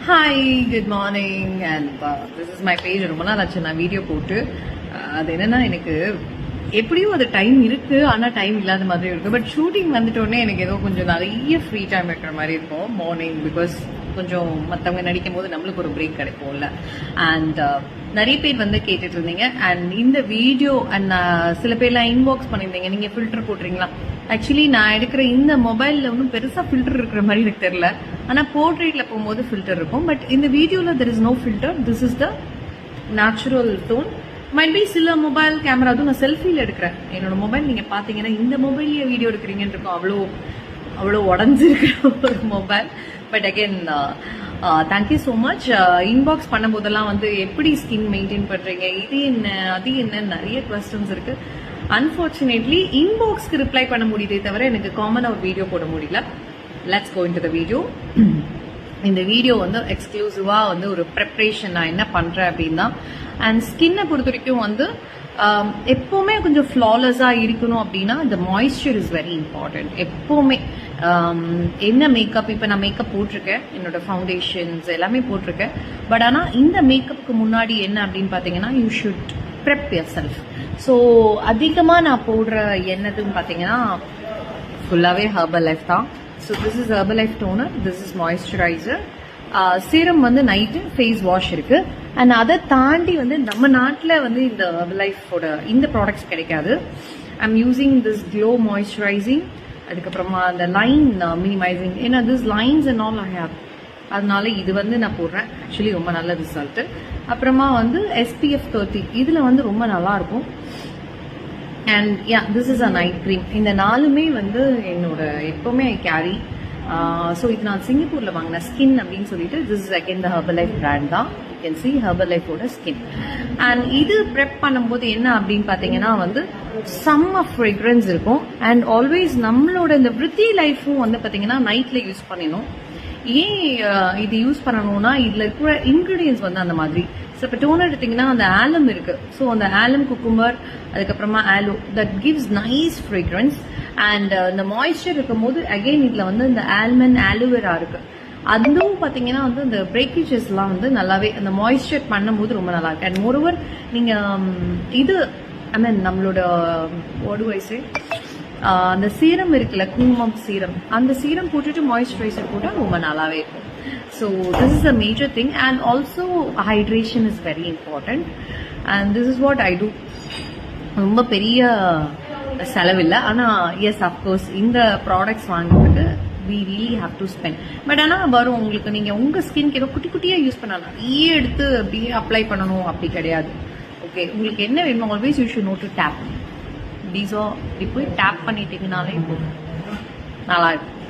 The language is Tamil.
Hi, good morning. And this is my page. ரொம்ப நாள் ஆச்சு நான் வீடியோ போட்டு. அது என்னன்னா, எனக்கு எப்படியும் அது டைம் இருக்கு, ஆனால் டைம் இல்லாத மாதிரி இருக்கு. பட் ஷூட்டிங் வந்துட்டோடனே எனக்கு ஏதோ கொஞ்சம் நிறைய ஃப்ரீ டைம் இருக்கிற மாதிரி இருக்கும் மார்னிங். பிகாஸ் கொஞ்சம் மற்றவங்க நடிக்கும் போது நம்மளுக்கு ஒரு பிரேக் கிடைக்கும்ல. அண்ட் நிறைய பேர் வந்து கேட்டுட்டு இருந்தீங்க. அண்ட் இந்த வீடியோ அண்ட் சில பேர்லாம் இன்பாக்ஸ் பண்ணியிருந்தீங்க, நீங்கள் ஃபில்டர் போட்டுறீங்களா? ஆக்சுவலி நான் எடுக்கிற இந்த மொபைலில் ஒன்றும் பெருசாக ஃபில்டர் இருக்கிற மாதிரி எனக்கு தெரியல. ஆனால் போர்ட்ரேட்டில் போகும்போது ஃபில்டர் இருக்கும். பட் இந்த வீடியோவில் there is no filter. This is the natural tone. Might be சில மொபைல் கேமரா, அதுவும் நான் செல்ஃபியில் எடுக்கிறேன். என்னோட மொபைல் நீங்கள் பார்த்தீங்கன்னா இந்த மொபைல்லையே வீடியோ எடுக்கிறீங்கன்னு இருக்கும். அவ்வளோ உடஞ்சிருக்கிற ஒரு mobile. But again thank you so much. Inbox பண்ணும்போதெல்லாம் வந்து எப்படி ஸ்கின் மெயின்டைன் பண்ணுறீங்க, இது என்ன அது என்ன, நிறைய கொஸ்டின்ஸ் இருக்கு. அன்ஃபார்ச்சுனேட்லி இன்பாக்ஸ்க்கு ரிப்ளை பண்ண முடியுதே தவிர எனக்கு காமனாக ஒரு வீடியோ போட முடியல. Let's go into the video. இந்த வீடியோ வந்து எக்ஸ்க்ளூசிவாக வந்து ஒரு ப்ரிப்ரேஷன் நான் என்ன பண்ணுறேன் அப்படின்னா, அண்ட் ஸ்கின்னை பொறுத்த வரைக்கும் வந்து எப்போவுமே கொஞ்சம் ஃப்ளாலெஸ்ஸாக இருக்கணும் அப்படின்னா இந்த மாய்ஸ்சர் இஸ் வெரி இம்பார்ட்டன்ட். எப்போவுமே என்ன மேக்கப், இப்போ நான் மேக்கப் போட்டிருக்கேன், என்னோட ஃபவுண்டேஷன்ஸ் எல்லாமே போட்டிருக்கேன். பட் ஆனால் இந்த மேக்கப்புக்கு முன்னாடி என்ன அப்படின்னு பார்த்தீங்கன்னா, you should prep yourself. So அதிகமாக நான் போடுற என்னதுன்னு பார்த்தீங்கன்னா ஃபுல்லாகவே ஹெர்பல் லைஃப் தான். So this is herbal life toner, this is moisturiser. Serum வந்து நைட்டு ஃபேஸ் வாஷ் இருக்கு. அண்ட் அதை தாண்டி வந்து நம்ம நாட்டில் வந்து இந்த ஹெர்பல் லைஃபோட இந்த ப்ராடக்ட்ஸ் கிடைக்காது. I am using this glow moisturising, அதுக்கப்புறமா அந்த லைன் மினிமைசிங். ஏன்னா this lines and all I have, அதனால இது வந்து நான் போடுறேன். ஆக்சுவலி ரொம்ப நல்ல ரிசல்ட். அப்புறமா வந்து SPF 30, இதில் வந்து ரொம்ப நல்லா இருக்கும். And yeah, this is a night cream. இந்த நாலுமே வந்து என்னோட எப்பவுமே ஐ கேரி. ஸோ இது நான் சிங்கப்பூரில் வாங்கின ஸ்கின் அப்படின்னு சொல்லிட்டு, this is again the herbal life brand தான். யூ கேன் சி ஹெர்பல் லைஃபோட ஸ்கின். அண்ட் இது ப்ரெப் பண்ணும்போது என்ன அப்படின்னு பார்த்தீங்கன்னா வந்து செம்ம ஃப்ரெக்ரன்ஸ் இருக்கும். அண்ட் ஆல்வேஸ் நம்மளோட இந்த விருத்தி லைஃப்பும் வந்து பார்த்தீங்கன்னா நைட்டில் யூஸ் பண்ணிடணும். ஏன் இது யூஸ் பண்ணணும்னா, இதில் இருக்கிற இன்க்ரீடியன்ஸ் வந்து அந்த மாதிரி. ஸோ இப்போ டோனர் எடுத்திங்கன்னா அந்த ஆலம் இருக்குது. ஸோ அந்த ஆலம், குக்கும்பர், அதுக்கப்புறமா aloe, that gives nice fragrance. And இந்த மாய்ஸ்சர் இருக்கும் போது அகெயின் இதில் வந்து இந்த ஆல்மண்ட், ஆலோவேரா இருக்குது. அதுவும் பார்த்தீங்கன்னா வந்து இந்த பிரேக்கேஜஸ்லாம் வந்து நல்லாவே அந்த மாய்ஸ்சர் பண்ணும்போது ரொம்ப நல்லா இருக்கு. அண்ட் மோரோவர் நீங்கள் இது ஐ மீன் நம்மளோட ஒடுவயசு அந்த சீரம் இருக்குல்ல, குங்குமம் சீரம், அந்த சீரம் போட்டுட்டு மாய்ஸ்சரைசர் போட்டால் ரொம்ப நல்லாவே இருக்கும். So this is a major thing. And also hydration is very important. And this is what I do. ரொம்ப பெரிய செலவில்லை, ஆனால் எஸ் அஃப்கோர்ஸ் இந்த ப்ராடக்ட்ஸ் வாங்குறதுக்கு we really have to spend. But ஆனால் வரும் உங்களுக்கு. நீங்கள் உங்கள் ஸ்கின்க்கு ஏதோ குட்டி குட்டியாக யூஸ் பண்ணலாம், நிறைய எடுத்து அப்படியே அப்ளை பண்ணணும் அப்படி கிடையாது. ஓகே, உங்களுக்கு என்ன வேணும், always you should know to tap. இப்படி போய் டேப் பண்ணிட்டீங்கனாலே போதும், நல்லா இருக்கும்.